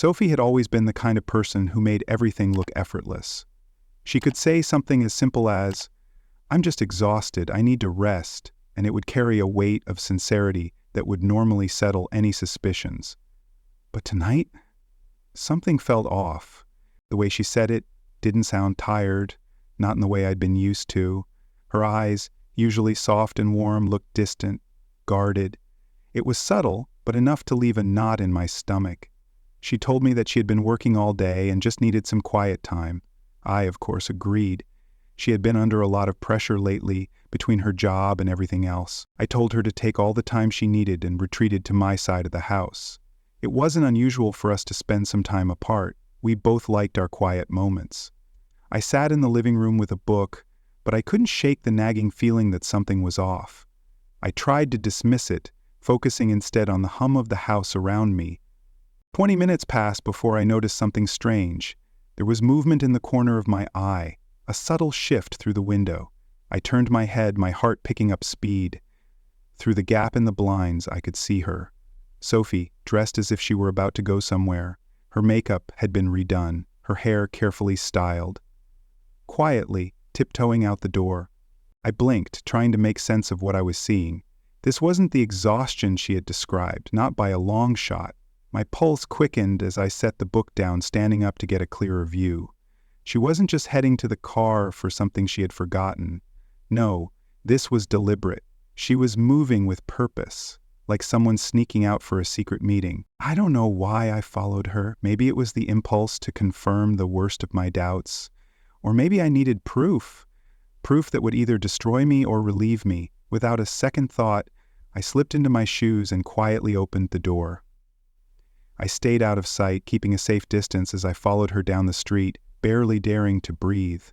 Sophie had always been the kind of person who made everything look effortless. She could say something as simple as, "I'm just exhausted, I need to rest," and it would carry a weight of sincerity that would normally settle any suspicions. But tonight, something felt off. The way she said it didn't sound tired, not in the way I'd been used to. Her eyes, usually soft and warm, looked distant, guarded. It was subtle, but enough to leave a knot in my stomach. She told me that she had been working all day and just needed some quiet time. I, of course, agreed. She had been under a lot of pressure lately between her job and everything else. I told her to take all the time she needed and retreated to my side of the house. It wasn't unusual for us to spend some time apart. We both liked our quiet moments. I sat in the living room with a book, but I couldn't shake the nagging feeling that something was off. I tried to dismiss it, focusing instead on the hum of the house around me. 20 minutes passed before I noticed something strange. There was movement in the corner of my eye, a subtle shift through the window. I turned my head, my heart picking up speed. Through the gap in the blinds, I could see her. Sophie, dressed as if she were about to go somewhere. Her makeup had been redone, her hair carefully styled. Quietly, tiptoeing out the door. I blinked, trying to make sense of what I was seeing. This wasn't the exhaustion she had described, not by a long shot. My pulse quickened as I set the book down, standing up to get a clearer view. She wasn't just heading to the car for something she had forgotten. No, this was deliberate. She was moving with purpose, like someone sneaking out for a secret meeting. I don't know why I followed her. Maybe it was the impulse to confirm the worst of my doubts. Or maybe I needed proof that would either destroy me or relieve me. Without a second thought, I slipped into my shoes and quietly opened the door. I stayed out of sight, keeping a safe distance as I followed her down the street, barely daring to breathe.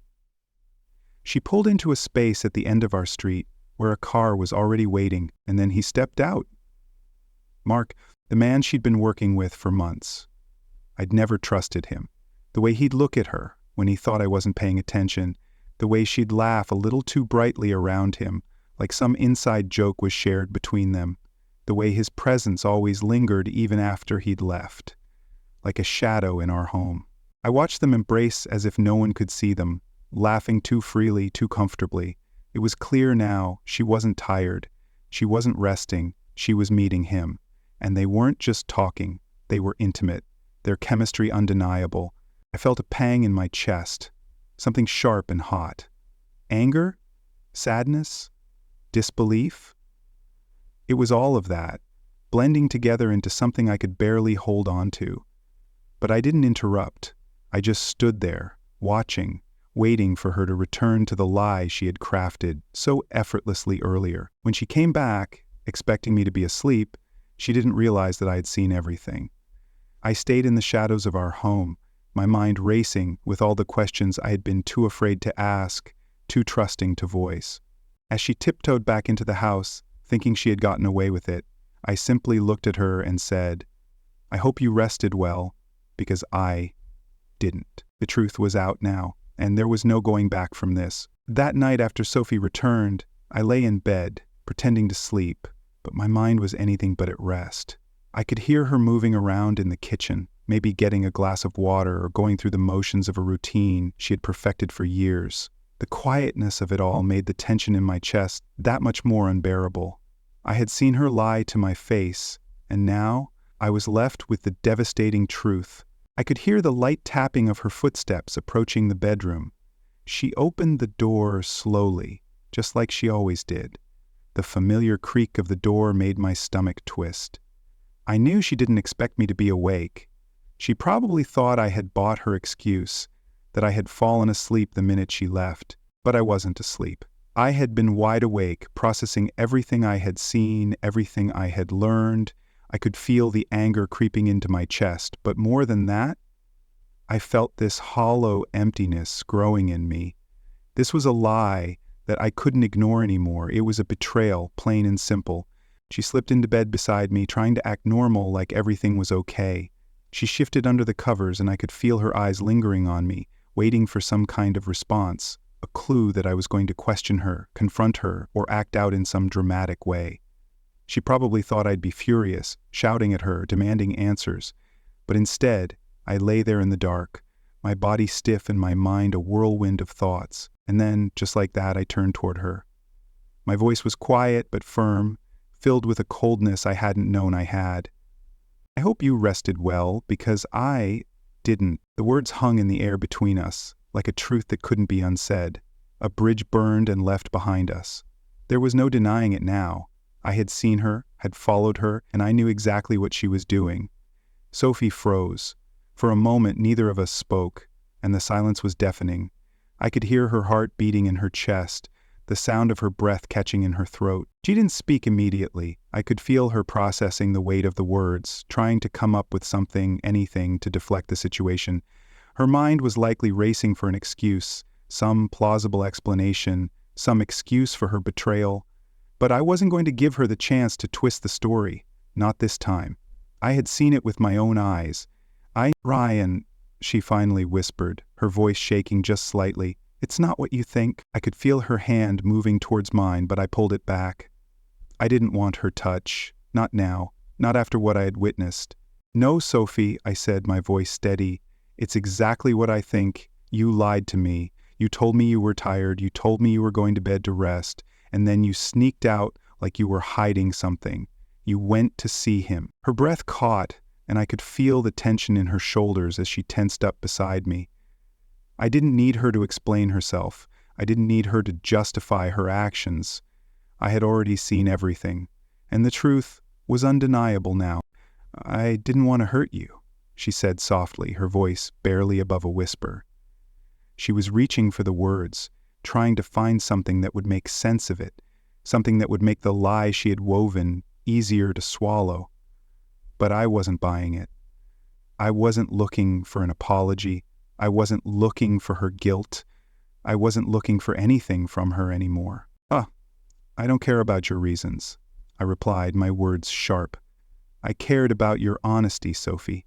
She pulled into a space at the end of our street, where a car was already waiting, and then he stepped out. Mark, the man she'd been working with for months. I'd never trusted him. The way he'd look at her when he thought I wasn't paying attention, the way she'd laugh a little too brightly around him, like some inside joke was shared between them, the way his presence always lingered even after he'd left, like a shadow in our home. I watched them embrace as if no one could see them, laughing too freely, too comfortably. It was clear now she wasn't tired, she wasn't resting, she was meeting him. And they weren't just talking, they were intimate, their chemistry undeniable. I felt a pang in my chest, something sharp and hot. Anger? Sadness? Disbelief? It was all of that, blending together into something I could barely hold on to. But I didn't interrupt. I just stood there, watching, waiting for her to return to the lie she had crafted so effortlessly earlier. When she came back, expecting me to be asleep, she didn't realize that I had seen everything. I stayed in the shadows of our home, my mind racing with all the questions I had been too afraid to ask, too trusting to voice. As she tiptoed back into the house, thinking she had gotten away with it, I simply looked at her and said, "I hope you rested well, because I didn't." The truth was out now, and there was no going back from this. That night after Sophie returned, I lay in bed, pretending to sleep, but my mind was anything but at rest. I could hear her moving around in the kitchen, maybe getting a glass of water or going through the motions of a routine she had perfected for years. The quietness of it all made the tension in my chest that much more unbearable. I had seen her lie to my face, and now I was left with the devastating truth. I could hear the light tapping of her footsteps approaching the bedroom. She opened the door slowly, just like she always did. The familiar creak of the door made my stomach twist. I knew she didn't expect me to be awake. She probably thought I had bought her excuse, that I had fallen asleep the minute she left, but I wasn't asleep. I had been wide awake, processing everything I had seen, everything I had learned. I could feel the anger creeping into my chest, but more than that, I felt this hollow emptiness growing in me. This was a lie that I couldn't ignore anymore. It was a betrayal, plain and simple. She slipped into bed beside me, trying to act normal, like everything was okay. She shifted under the covers, and I could feel her eyes lingering on me, waiting for some kind of response, a clue that I was going to question her, confront her, or act out in some dramatic way. She probably thought I'd be furious, shouting at her, demanding answers. But instead, I lay there in the dark, my body stiff and my mind a whirlwind of thoughts. And then, just like that, I turned toward her. My voice was quiet but firm, filled with a coldness I hadn't known I had. "I hope you rested well, because I didn't." The words hung in the air between us, like a truth that couldn't be unsaid. A bridge burned and left behind us. There was no denying it now. I had seen her, had followed her, and I knew exactly what she was doing. Sophie froze. For a moment, neither of us spoke, and the silence was deafening. I could hear her heart beating in her chest, the sound of her breath catching in her throat. She didn't speak immediately. I could feel her processing the weight of the words, trying to come up with something, anything, to deflect the situation. Her mind was likely racing for an excuse, some plausible explanation, some excuse for her betrayal. But I wasn't going to give her the chance to twist the story. Not this time. I had seen it with my own eyes. "Ryan," she finally whispered, her voice shaking just slightly. "It's not what you think." I could feel her hand moving towards mine, but I pulled it back. I didn't want her touch. Not now. Not after what I had witnessed. "No, Sophie," I said, my voice steady. "It's exactly what I think. You lied to me. You told me you were tired. You told me you were going to bed to rest. And then you sneaked out like you were hiding something. You went to see him." Her breath caught, and I could feel the tension in her shoulders as she tensed up beside me. I didn't need her to explain herself. I didn't need her to justify her actions. I had already seen everything, and the truth was undeniable now. "I didn't want to hurt you," she said softly, her voice barely above a whisper. She was reaching for the words, trying to find something that would make sense of it, something that would make the lie she had woven easier to swallow. But I wasn't buying it. I wasn't looking for an apology. I wasn't looking for her guilt. I wasn't looking for anything from her anymore. I don't care about your reasons," I replied, my words sharp. "I cared about your honesty, Sophie.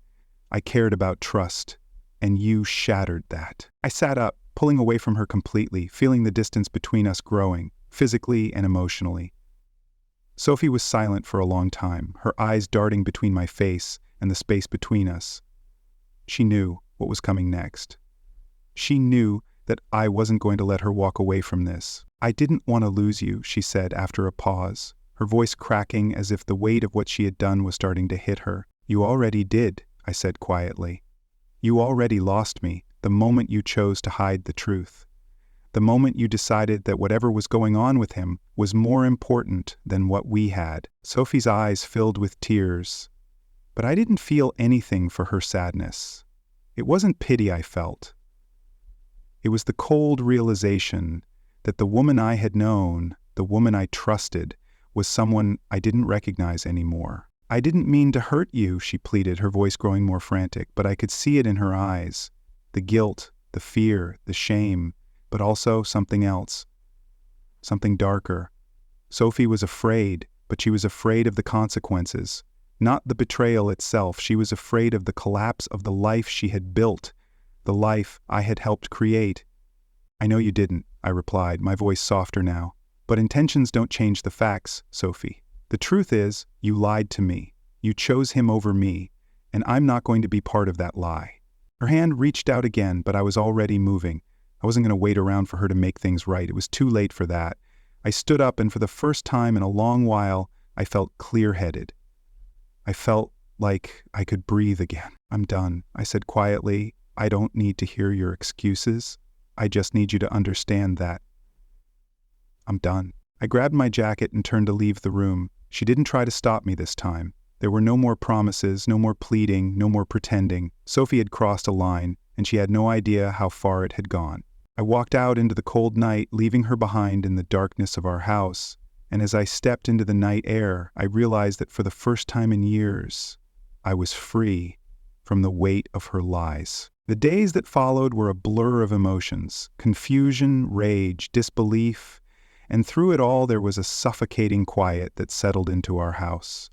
I cared about trust, and you shattered that." I sat up, pulling away from her completely, feeling the distance between us growing, physically and emotionally. Sophie was silent for a long time, her eyes darting between my face and the space between us. She knew what was coming next. She knew that I wasn't going to let her walk away from this. "I didn't want to lose you," she said after a pause, her voice cracking as if the weight of what she had done was starting to hit her. "You already did," I said quietly. "You already lost me the moment you chose to hide the truth. The moment you decided that whatever was going on with him was more important than what we had." Sophie's eyes filled with tears, but I didn't feel anything for her sadness. It wasn't pity I felt. It was the cold realization that the woman I had known, the woman I trusted, was someone I didn't recognize anymore. "I didn't mean to hurt you," she pleaded, her voice growing more frantic, but I could see it in her eyes. The guilt, the fear, the shame, but also something else. Something darker. Sophie was afraid, but she was afraid of the consequences. Not the betrayal itself. She was afraid of the collapse of the life she had built, the life I had helped create. "I know you didn't," I replied, my voice softer now. "But intentions don't change the facts, Sophie. The truth is, you lied to me. You chose him over me, and I'm not going to be part of that lie." Her hand reached out again, but I was already moving. I wasn't going to wait around for her to make things right. It was too late for that. I stood up, and for the first time in a long while, I felt clear-headed. I felt like I could breathe again. "I'm done," I said quietly. "I don't need to hear your excuses. I just need you to understand that I'm done." I grabbed my jacket and turned to leave the room. She didn't try to stop me this time. There were no more promises, no more pleading, no more pretending. Sophie had crossed a line, and she had no idea how far it had gone. I walked out into the cold night, leaving her behind in the darkness of our house. And as I stepped into the night air, I realized that for the first time in years, I was free from the weight of her lies. The days that followed were a blur of emotions: confusion, rage, disbelief, and through it all there was a suffocating quiet that settled into our house.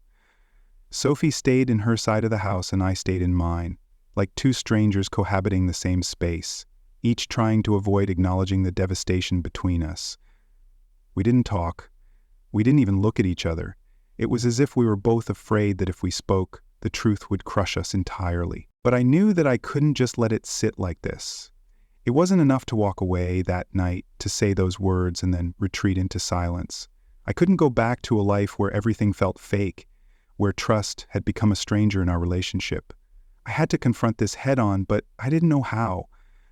Sophie stayed in her side of the house and I stayed in mine, like two strangers cohabiting the same space, each trying to avoid acknowledging the devastation between us. We didn't talk. We didn't even look at each other. It was as if we were both afraid that if we spoke, the truth would crush us entirely. But I knew that I couldn't just let it sit like this. It wasn't enough to walk away that night, to say those words and then retreat into silence. I couldn't go back to a life where everything felt fake, where trust had become a stranger in our relationship. I had to confront this head-on, but I didn't know how.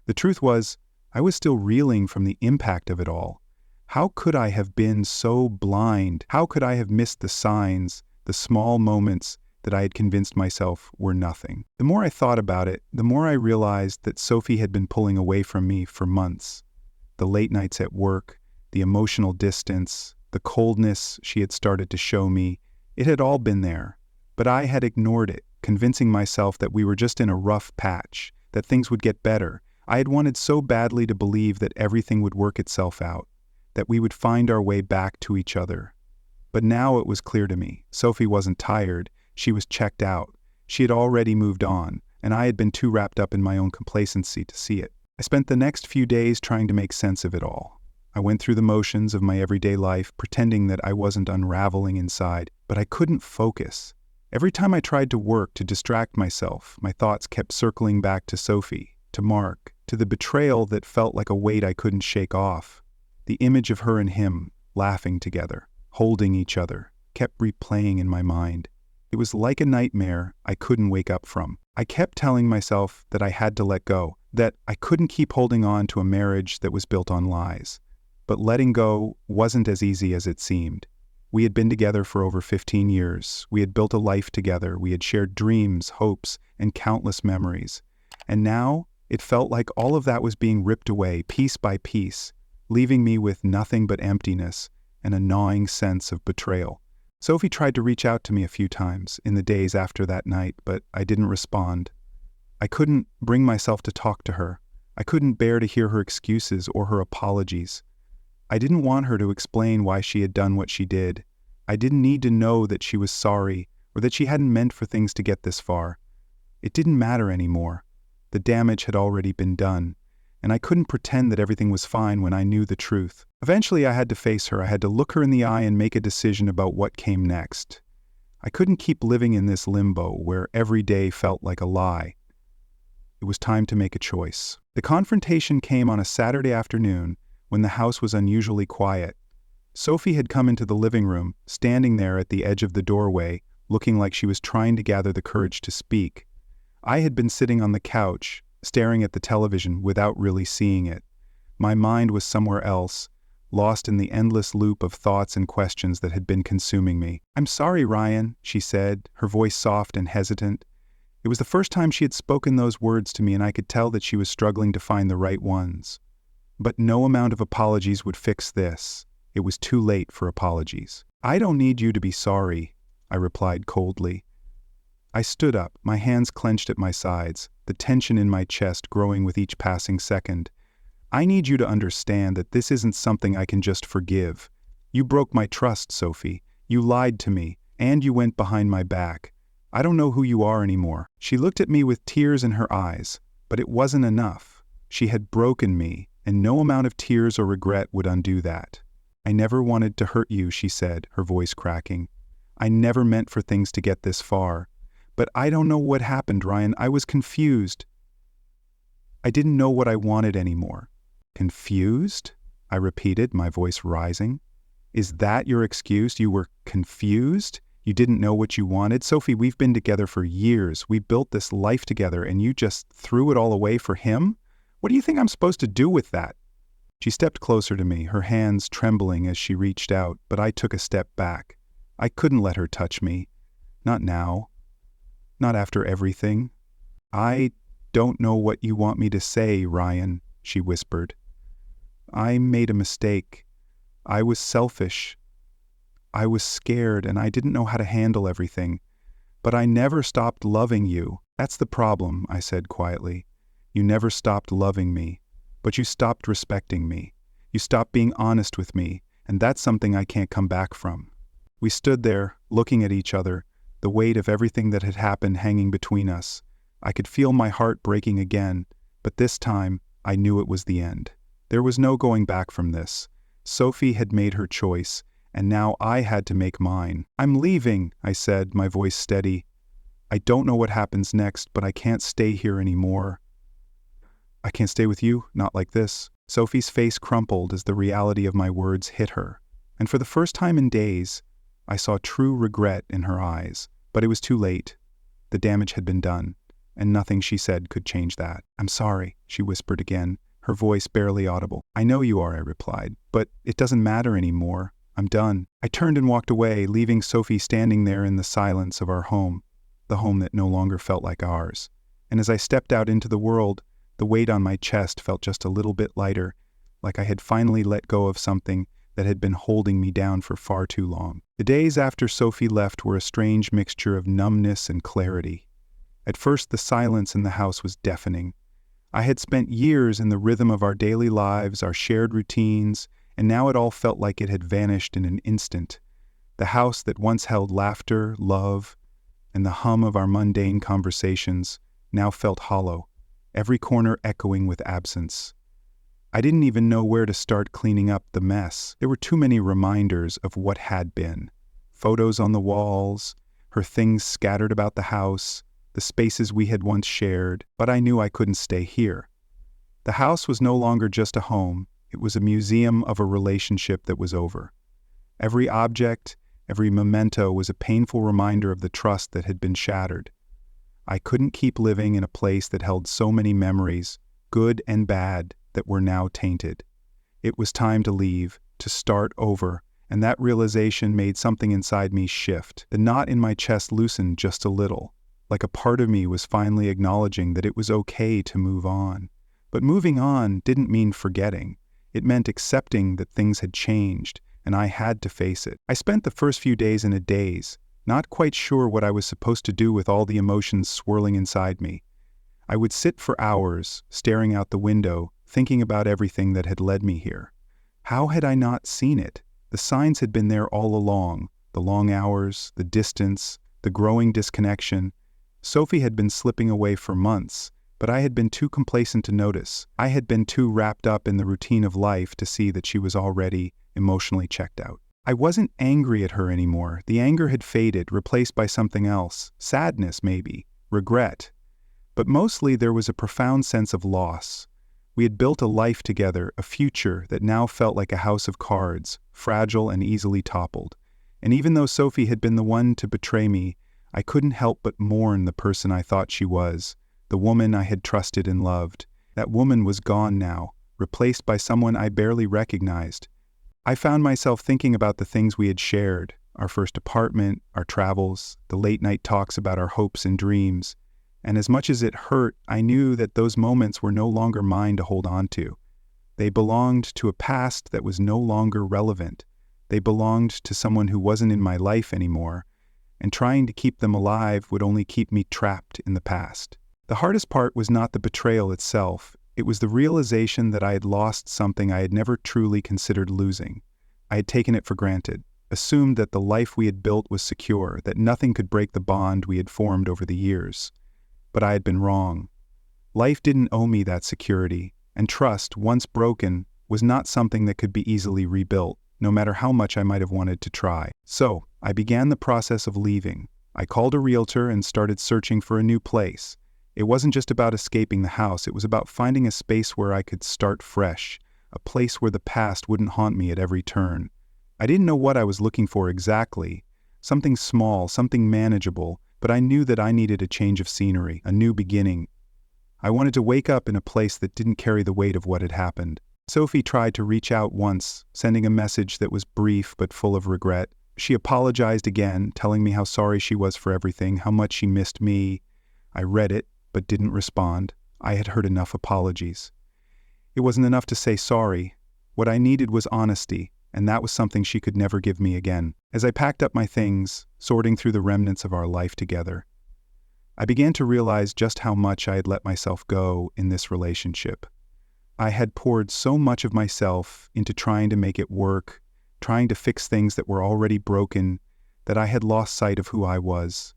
The truth was, I was still reeling from the impact of it all. How could I have been so blind? How could I have missed the signs, the small moments that I had convinced myself were nothing? The more I thought about it, the more I realized that Sophie had been pulling away from me for months. The late nights at work, the emotional distance, the coldness she had started to show me, it had all been there. But I had ignored it, convincing myself that we were just in a rough patch, that things would get better. I had wanted so badly to believe that everything would work itself out, that we would find our way back to each other. But now it was clear to me. Sophie wasn't tired. She was checked out. She had already moved on, and I had been too wrapped up in my own complacency to see it. I spent the next few days trying to make sense of it all. I went through the motions of my everyday life, pretending that I wasn't unraveling inside, but I couldn't focus. Every time I tried to work to distract myself, my thoughts kept circling back to Sophie, to Mark, to the betrayal that felt like a weight I couldn't shake off. The image of her and him, laughing together, holding each other, kept replaying in my mind. It was like a nightmare I couldn't wake up from. I kept telling myself that I had to let go, that I couldn't keep holding on to a marriage that was built on lies. But letting go wasn't as easy as it seemed. We had been together for over 15 years. We had built a life together. We had shared dreams, hopes, and countless memories. And now, it felt like all of that was being ripped away, piece by piece, leaving me with nothing but emptiness and a gnawing sense of betrayal. Sophie tried to reach out to me a few times in the days after that night, but I didn't respond. I couldn't bring myself to talk to her. I couldn't bear to hear her excuses or her apologies. I didn't want her to explain why she had done what she did. I didn't need to know that she was sorry or that she hadn't meant for things to get this far. It didn't matter anymore. The damage had already been done, and I couldn't pretend that everything was fine when I knew the truth. Eventually I had to face her. I had to look her in the eye and make a decision about what came next. I couldn't keep living in this limbo where every day felt like a lie. It was time to make a choice. The confrontation came on a Saturday afternoon when the house was unusually quiet. Sophie had come into the living room, standing there at the edge of the doorway, looking like she was trying to gather the courage to speak. I had been sitting on the couch, staring at the television without really seeing it. My mind was somewhere else, lost in the endless loop of thoughts and questions that had been consuming me. "I'm sorry, Ryan," she said, her voice soft and hesitant. It was the first time she had spoken those words to me, and I could tell that she was struggling to find the right ones. But no amount of apologies would fix this. It was too late for apologies. "I don't need you to be sorry," I replied coldly. I stood up, my hands clenched at my sides, the tension in my chest growing with each passing second. "I need you to understand that this isn't something I can just forgive. You broke my trust, Sophie. You lied to me, and you went behind my back. I don't know who you are anymore." She looked at me with tears in her eyes, but it wasn't enough. She had broken me, and no amount of tears or regret would undo that. "I never wanted to hurt you," she said, her voice cracking. "I never meant for things to get this far. But I don't know what happened, Ryan. I was confused. I didn't know what I wanted anymore." "Confused?" I repeated, my voice rising. "Is that your excuse? You were confused? You didn't know what you wanted? Sophie, we've been together for years. We built this life together, and you just threw it all away for him? What do you think I'm supposed to do with that?" She stepped closer to me, her hands trembling as she reached out, but I took a step back. I couldn't let her touch me. Not now. Not after everything. "I don't know what you want me to say, Ryan," she whispered. "I made a mistake. I was selfish. I was scared, and I didn't know how to handle everything. But I never stopped loving you." "That's the problem," I said quietly. "You never stopped loving me, but you stopped respecting me. You stopped being honest with me, and that's something I can't come back from." We stood there, looking at each other, the weight of everything that had happened hanging between us. I could feel my heart breaking again, but this time I knew it was the end. There was no going back from this. Sophie had made her choice, and now I had to make mine. "I'm leaving," I said, my voice steady. I don't know what happens next, but I can't stay here anymore. I can't stay with you, not like this. Sophie's face crumpled as the reality of my words hit her, and for the first time in days, I saw true regret in her eyes. But it was too late. The damage had been done, and nothing she said could change that. "I'm sorry," she whispered again, her voice barely audible. "I know you are," I replied, "but it doesn't matter anymore. I'm done." I turned and walked away, leaving Sophie standing there in the silence of our home, the home that no longer felt like ours. And as I stepped out into the world, the weight on my chest felt just a little bit lighter, like I had finally let go of something that had been holding me down for far too long. The days after Sophie left were a strange mixture of numbness and clarity. At first, the silence in the house was deafening. I had spent years in the rhythm of our daily lives, our shared routines, and now it all felt like it had vanished in an instant. The house that once held laughter, love, and the hum of our mundane conversations now felt hollow, every corner echoing with absence. I didn't even know where to start cleaning up the mess. There were too many reminders of what had been. Photos on the walls, her things scattered about the house, the spaces we had once shared, but I knew I couldn't stay here. The house was no longer just a home, it was a museum of a relationship that was over. Every object, every memento was a painful reminder of the trust that had been shattered. I couldn't keep living in a place that held so many memories, good and bad, that were now tainted. It was time to leave, to start over, and that realization made something inside me shift. The knot in my chest loosened just a little, like a part of me was finally acknowledging that it was okay to move on. But moving on didn't mean forgetting. It meant accepting that things had changed, and I had to face it. I spent the first few days in a daze, not quite sure what I was supposed to do with all the emotions swirling inside me. I would sit for hours, staring out the window, thinking about everything that had led me here. How had I not seen it? The signs had been there all along, the long hours, the distance, the growing disconnection. Sophie had been slipping away for months, but I had been too complacent to notice. I had been too wrapped up in the routine of life to see that she was already emotionally checked out. I wasn't angry at her anymore. The anger had faded, replaced by something else. Sadness, maybe. Regret. But mostly there was a profound sense of loss. We had built a life together, a future that now felt like a house of cards, fragile and easily toppled. And even though Sophie had been the one to betray me, I couldn't help but mourn the person I thought she was, the woman I had trusted and loved. That woman was gone now, replaced by someone I barely recognized. I found myself thinking about the things we had shared, our first apartment, our travels, the late-night talks about our hopes and dreams. And as much as it hurt, I knew that those moments were no longer mine to hold on to. They belonged to a past that was no longer relevant. They belonged to someone who wasn't in my life anymore, and trying to keep them alive would only keep me trapped in the past. The hardest part was not the betrayal itself. It was the realization that I had lost something I had never truly considered losing. I had taken it for granted, assumed that the life we had built was secure, that nothing could break the bond we had formed over the years. But I had been wrong. Life didn't owe me that security, and trust, once broken, was not something that could be easily rebuilt, no matter how much I might have wanted to try. So, I began the process of leaving. I called a realtor and started searching for a new place. It wasn't just about escaping the house, it was about finding a space where I could start fresh, a place where the past wouldn't haunt me at every turn. I didn't know what I was looking for exactly. Something small, something manageable, but I knew that I needed a change of scenery, a new beginning. I wanted to wake up in a place that didn't carry the weight of what had happened. Sophie tried to reach out once, sending a message that was brief but full of regret. She apologized again, telling me how sorry she was for everything, how much she missed me. I read it, but didn't respond. I had heard enough apologies. It wasn't enough to say sorry. What I needed was honesty, and that was something she could never give me again. As I packed up my things, sorting through the remnants of our life together, I began to realize just how much I had let myself go in this relationship. I had poured so much of myself into trying to make it work, trying to fix things that were already broken, that I had lost sight of who I was.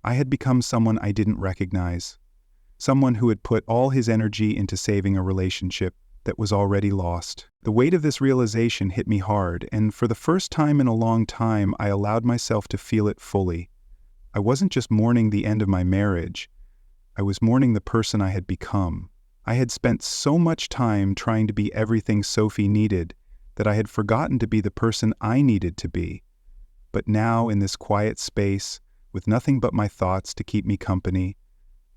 I had become someone I didn't recognize, someone who had put all his energy into saving a relationship that was already lost. The weight of this realization hit me hard, and for the first time in a long time, I allowed myself to feel it fully. I wasn't just mourning the end of my marriage, I was mourning the person I had become. I had spent so much time trying to be everything Sophie needed that I had forgotten to be the person I needed to be. But now, in this quiet space, with nothing but my thoughts to keep me company,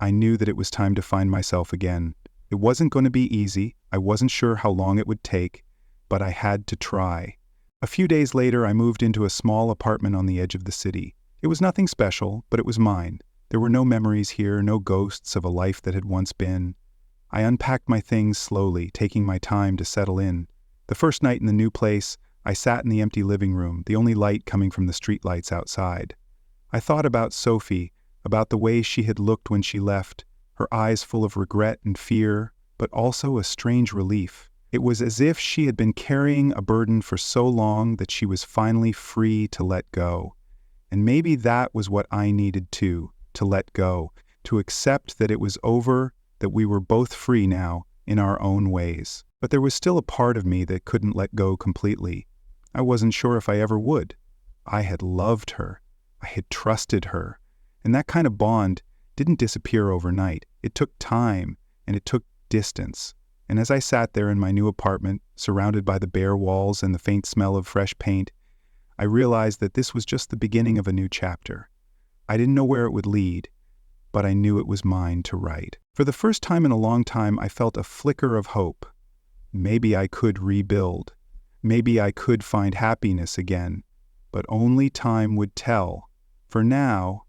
I knew that it was time to find myself again. It wasn't going to be easy, I wasn't sure how long it would take, but I had to try. A few days later, I moved into a small apartment on the edge of the city. It was nothing special, but it was mine. There were no memories here, no ghosts of a life that had once been. I unpacked my things slowly, taking my time to settle in. The first night in the new place, I sat in the empty living room, the only light coming from the streetlights outside. I thought about Sophie, about the way she had looked when she left, her eyes full of regret and fear, but also a strange relief. It was as if she had been carrying a burden for so long that she was finally free to let go. And maybe that was what I needed too, to let go, to accept that it was over, that we were both free now, in our own ways. But there was still a part of me that couldn't let go completely. I wasn't sure if I ever would. I had loved her. I had trusted her. And that kind of bond didn't disappear overnight. It took time, and it took distance. And as I sat there in my new apartment, surrounded by the bare walls and the faint smell of fresh paint, I realized that this was just the beginning of a new chapter. I didn't know where it would lead, but I knew it was mine to write. For the first time in a long time, I felt a flicker of hope. Maybe I could rebuild. Maybe I could find happiness again. But only time would tell. For now,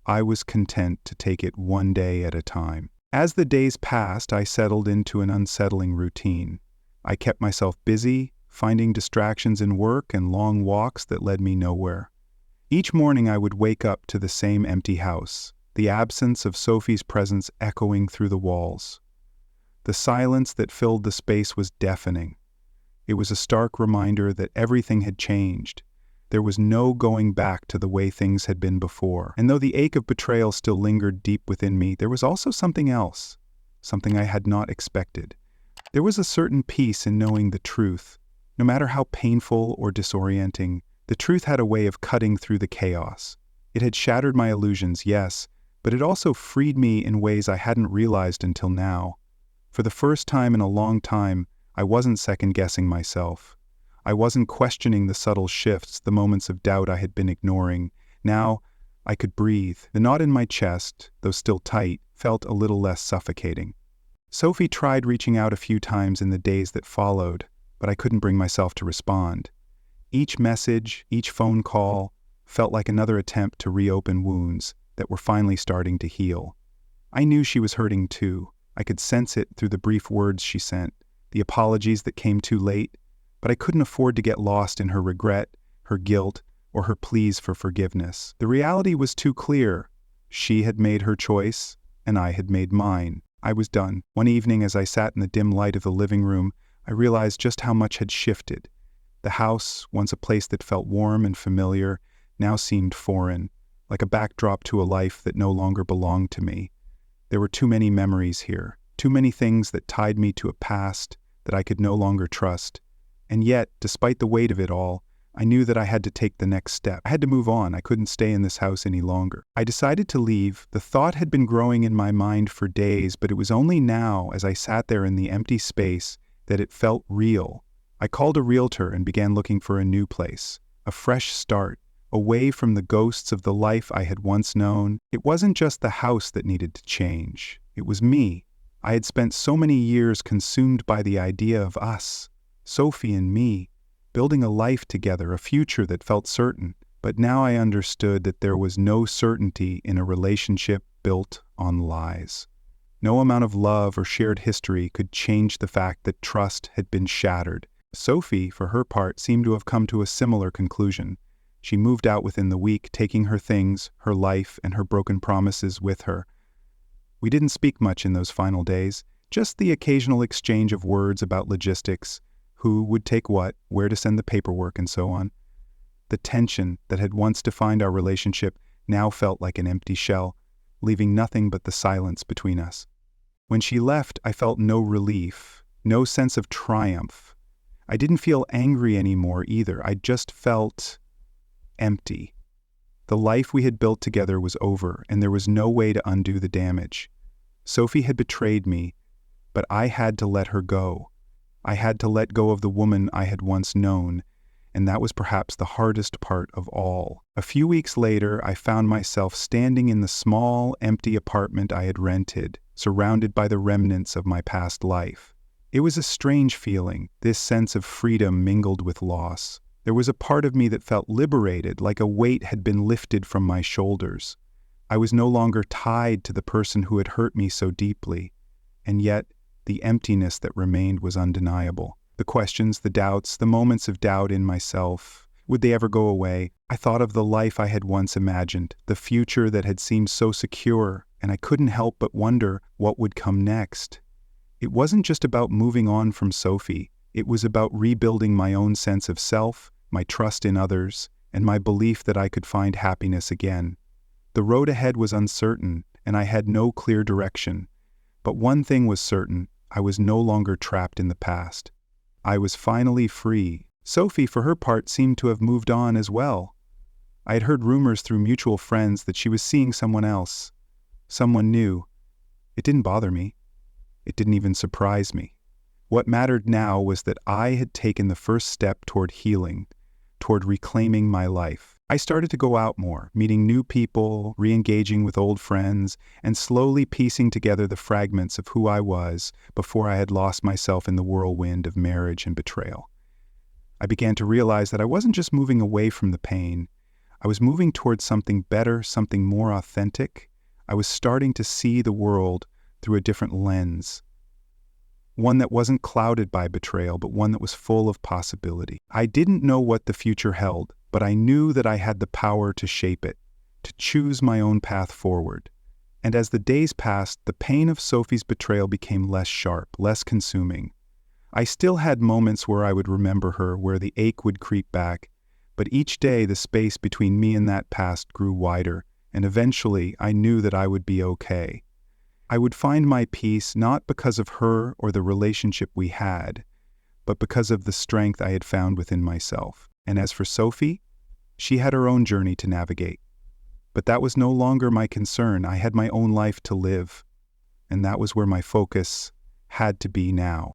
I was content to take it one day at a time. As the days passed, I settled into an unsettling routine. I kept myself busy, finding distractions in work and long walks that led me nowhere. Each morning I would wake up to the same empty house, the absence of Sophie's presence echoing through the walls. The silence that filled the space was deafening. It was a stark reminder that everything had changed. There was no going back to the way things had been before. And though the ache of betrayal still lingered deep within me, there was also something else, something I had not expected. There was a certain peace in knowing the truth. No matter how painful or disorienting, the truth had a way of cutting through the chaos. It had shattered my illusions, yes, but it also freed me in ways I hadn't realized until now. For the first time in a long time, I wasn't second-guessing myself. I wasn't questioning the subtle shifts, the moments of doubt I had been ignoring. Now, I could breathe. The knot in my chest, though still tight, felt a little less suffocating. Sophie tried reaching out a few times in the days that followed, but I couldn't bring myself to respond. Each message, each phone call, felt like another attempt to reopen wounds that were finally starting to heal. I knew she was hurting too. I could sense it through the brief words she sent, the apologies that came too late, but I couldn't afford to get lost in her regret, her guilt, or her pleas for forgiveness. The reality was too clear. She had made her choice, and I had made mine. I was done. One evening, as I sat in the dim light of the living room, I realized just how much had shifted. The house, once a place that felt warm and familiar, now seemed foreign, like a backdrop to a life that no longer belonged to me. There were too many memories here, too many things that tied me to a past that I could no longer trust. And yet, despite the weight of it all, I knew that I had to take the next step. I had to move on. I couldn't stay in this house any longer. I decided to leave. The thought had been growing in my mind for days, but it was only now, as I sat there in the empty space, that it felt real. I called a realtor and began looking for a new place, a fresh start, away from the ghosts of the life I had once known. It wasn't just the house that needed to change. It was me. I had spent so many years consumed by the idea of us, Sophie and me, building a life together, a future that felt certain. But now I understood that there was no certainty in a relationship built on lies. No amount of love or shared history could change the fact that trust had been shattered. Sophie, for her part, seemed to have come to a similar conclusion. She moved out within the week, taking her things, her life, and her broken promises with her. We didn't speak much in those final days, just the occasional exchange of words about logistics, who would take what, where to send the paperwork, and so on. The tension that had once defined our relationship now felt like an empty shell, leaving nothing but the silence between us. When she left, I felt no relief, no sense of triumph. I didn't feel angry anymore either. I just felt empty. The life we had built together was over, and there was no way to undo the damage. Sophie had betrayed me, but I had to let her go. I had to let go of the woman I had once known, and that was perhaps the hardest part of all. A few weeks later, I found myself standing in the small, empty apartment I had rented, surrounded by the remnants of my past life. It was a strange feeling, this sense of freedom mingled with loss. There was a part of me that felt liberated, like a weight had been lifted from my shoulders. I was no longer tied to the person who had hurt me so deeply, and yet the emptiness that remained was undeniable. The questions, the doubts, the moments of doubt in myself, would they ever go away? I thought of the life I had once imagined, the future that had seemed so secure, and I couldn't help but wonder what would come next. It wasn't just about moving on from Sophie, it was about rebuilding my own sense of self, my trust in others, and my belief that I could find happiness again. The road ahead was uncertain, and I had no clear direction. But one thing was certain, I was no longer trapped in the past. I was finally free. Sophie, for her part, seemed to have moved on as well. I had heard rumors through mutual friends that she was seeing someone else, someone new. It didn't bother me. It didn't even surprise me. What mattered now was that I had taken the first step toward healing, toward reclaiming my life. I started to go out more, meeting new people, re-engaging with old friends, and slowly piecing together the fragments of who I was before I had lost myself in the whirlwind of marriage and betrayal. I began to realize that I wasn't just moving away from the pain. I was moving towards something better, something more authentic. I was starting to see the world through a different lens. One that wasn't clouded by betrayal, but one that was full of possibility. I didn't know what the future held, but I knew that I had the power to shape it, to choose my own path forward. And as the days passed, the pain of Sophie's betrayal became less sharp, less consuming. I still had moments where I would remember her, where the ache would creep back, but each day the space between me and that past grew wider, and eventually I knew that I would be okay. I would find my peace not because of her or the relationship we had, but because of the strength I had found within myself. And as for Sophie, she had her own journey to navigate. But that was no longer my concern. I had my own life to live, and that was where my focus had to be now.